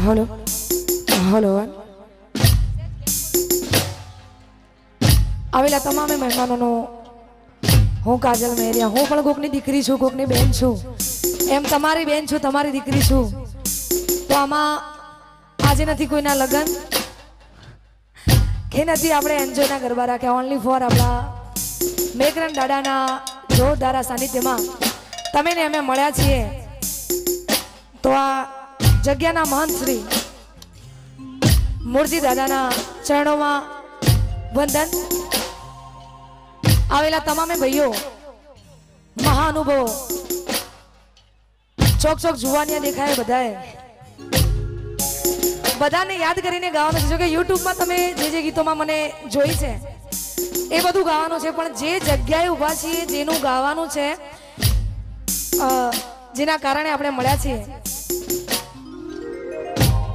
hello hello आवेला તમામ મહેમાનોનો હું કાજલ મહેરિયા હું પણ કોકની દીકરી છું કોકની બેન છું એમ તમારી બેન છું તમારી દીકરી છું તો આમાં આજે નથી કોઈના લગન કે નથી આપણે એન્જોયના ગરબા રાખ્યા ઓનલી ફોર આપણા મેઘરન દાદાના જોરદાર સાનિધ્યમાં તમે ને અમે મળ્યા છીએ તો આ જગ્યાના મહંત શ્રી મૂળજી દાદાના ચરણોમાં વંદન આવેલા તમામે ભાઈઓ મહાનુભવો ચોક ચોક જુવાનિયા દેખાય બધાને યાદ કરીને ગાવાનું છે જો કે યુટ્યુબમાં તમે જે ગીતોમાં મને જોઈ છે એ બધું ગાવાનું છે પણ જે જગ્યાએ ઊભા છીએ જેનું ગાવાનું છે જેના કારણે આપણે મળ્યા છીએ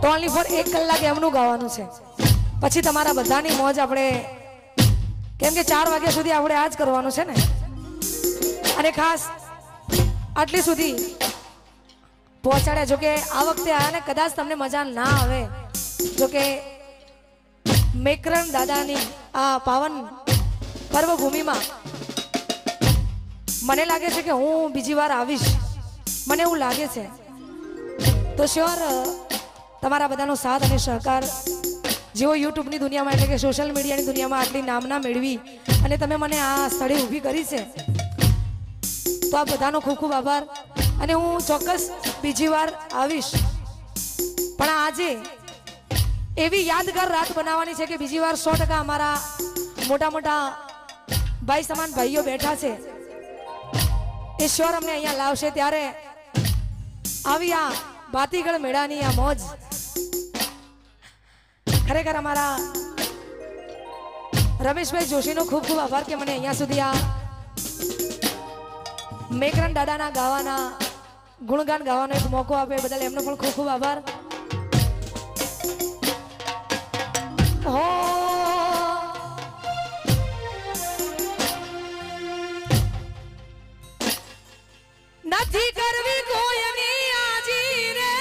તો ઓનલી ફોર 1 કલાક એમનું ગાવાનું છે પછી તમારા બધાની મોજ આપણે કેમ કે 4 વાગ્યા સુધી આપણે આ જ કરવાનું છે ને અને ખાસ આટલી સુધી પહોંચાડ્યા જો કે આ વખતે આને કદાચ તમને મજા ના આવે જો કે મેઘરન દાદાની આ પાવન પર્વભૂમિમાં મને લાગે છે કે હું બીજી વાર આવીશ મને એવું લાગે છે તો શ્યોર તમારા બધાનો સાથ અને સહકાર જેવો યુટ્યુબની દુનિયામાં એટલે કે સોશિયલ મીડિયાની દુનિયામાં આટલી નામના મેળવી અને તમે મને આ સ્થળે ઊભી કરી છે તો આ બધાનો ખૂબ ખૂબ આભાર અને હું ચોક્કસ બીજી વાર આવીશ પણ આજે એવી યાદગાર રાત બનાવવાની છે કે બીજી વાર 100% અમારા મોટા મોટા ભાઈ સમાન ભાઈઓ બેઠા છે ઈશ્વર અમને અહીંયા લાવશે ત્યારે આવી આ ભાતીગળ મેળાની આ મોજ ખરેખર અમારા રમેશભાઈ જોશીનો ખૂબ ખૂબ આભાર કે મને અહીંયા સુધી આ મેઘરન દાદાના ગાવાના ગુણગાન ગાવાનો એક મોકો આપે બદલ એમનો પણ ખૂબ ખૂબ આભાર નથી કરવી કોઈની આજી રે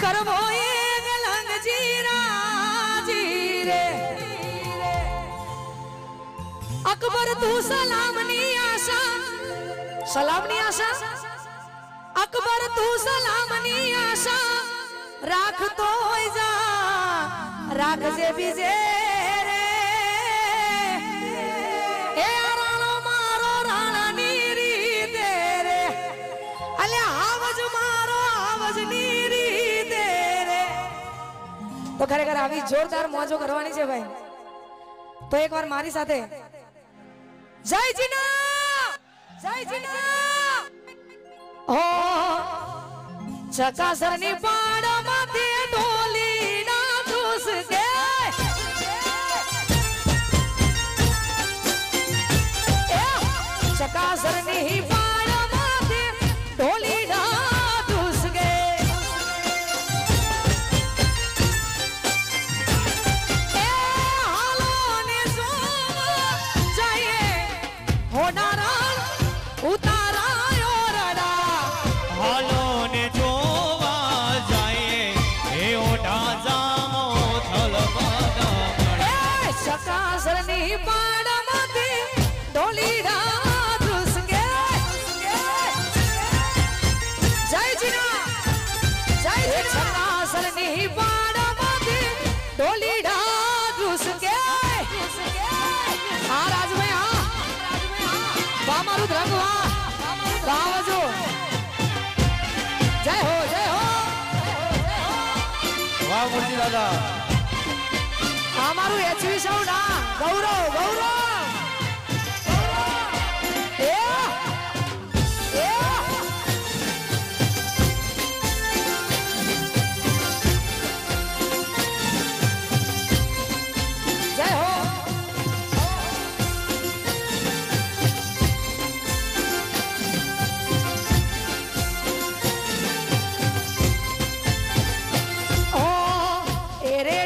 કરવો એક લંગજી રાજી રે અકબર તું સલામની આશા અકબર તું સલામની આશા રાખતો જા રાખજે બીજે રે એ રાણો મારો રાણાની રીતે રે અલ્યા આવજ મારો આવજની રીતે રે તો ખરેખર આવી જોરદાર મોજો કરવાની છે ભાઈ તો એકવાર મારી સાથે જય જીના ઓ ચકાસરની પાડમાંથી ઢોલી ના ધૂસ કે ચકાસરની પાડમાંથી ઢોલી ના ધૂસ કે હાલો ને સો જઈએ હોડારા ઉતારાયો રડા હાલો ને જોવા જાય એ ઓઢા જામો થલબડા એ ચકાસરની પાડમાંથી ઢોલીડા ધ્રુસકે જય જીના ચકાસરની પાડમાંથી ઢોલીડા ધ્રુસકે હા રાજભાઈ હા વાહ મારું ધ્રંગ વાહ બાવજો જય હો વાહ મૂર્તિ દાદા અમારું એચવી સાઉન્ડ આ ગૌરવ એ જય હો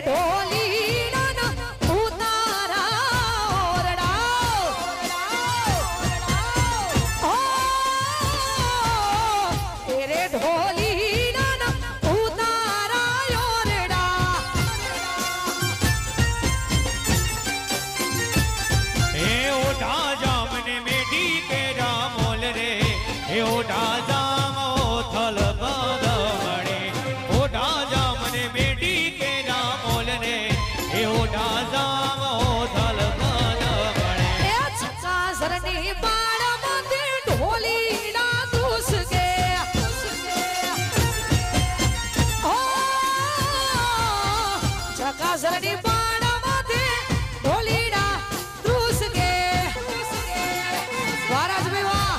ढोली ना उतारा ओरडा रे ढोली नाना उतारा योरडा ए ओटा जामने मेडी के रामोल रे ए ओटा जामो थल बदमणे ओटा जामने मेडी के रामोल रे ए ओटा जामो थल बदमणे ए छक्का सरनी बाण मते ढोली ना दूस के ओ छक्का सरनी बाण मते ढोली ना दूस के महाराज भाई वाह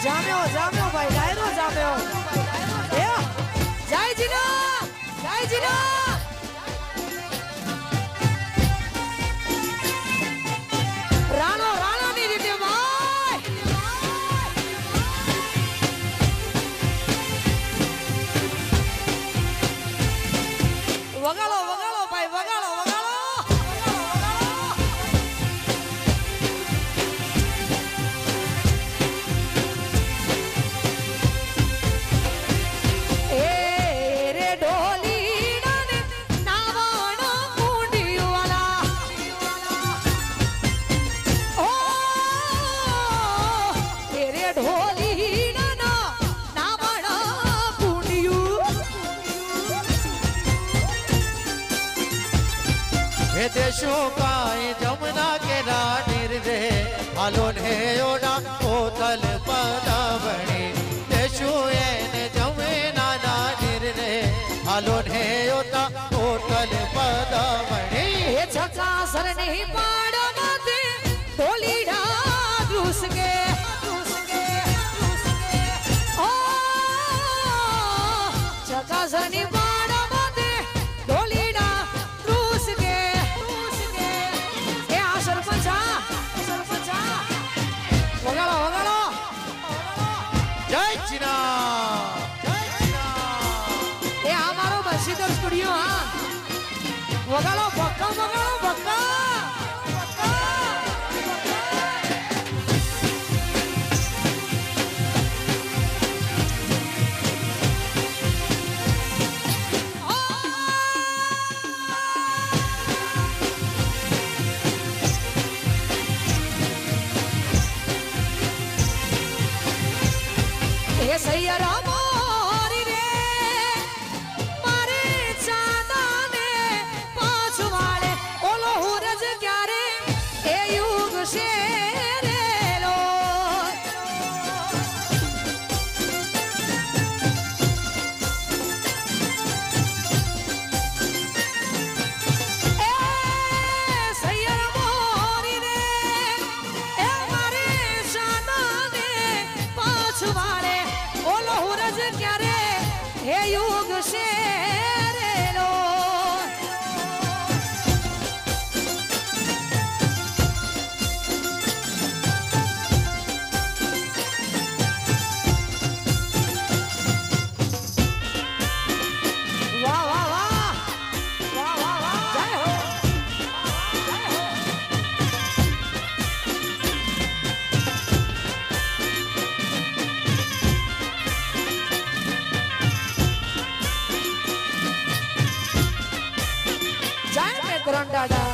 जाम्यो भाई डायरो जाम्यो ए जय जीना जय जीना राणो राणो ની રીતે ભાઈ વગાડો વગાડો ભાઈ વગાડો વગાડો એ રે ઢોલી નાને નાવણો કુંડિયું વાલા ઓ એ રે ઢોલી નાના નાવણો કુંડિયું हे देशों का ये जमुना के रानीर रे हालो ने ओडा ओतल पदावणे देशों ये ने जमुना रानीर रे हालो ने ओता ओतल पदावणे એ છક્કા સરને પાડ માથે ઢોલીડા ધ્રુસ કે ઓ છક્કા સરને પાડ માથે ઢોલીડા ધ્રુસ કે એ આ સરપંચ વગાડો વગાડો जय चिना जय चिना એ આ મારો બસીદર સ્ટુડિયો હા વગાડો ભક્કા વગાડો ભક્કા એ સૈયરા મોરી રે મારે ચાંદાને પાછવાડે ઓલો હુરજ ક્યારે એ યુગ શેરેલો એ સૈયરા મોરી રે એ મારે ચાંદાને પાછવાડે ઓલો હુરજ ક્યારે હે યુગ શેરેલો વાહ વાહ વાહ વાહ વાહ વાહ જય હો જય હો જય મેકરણ દાદા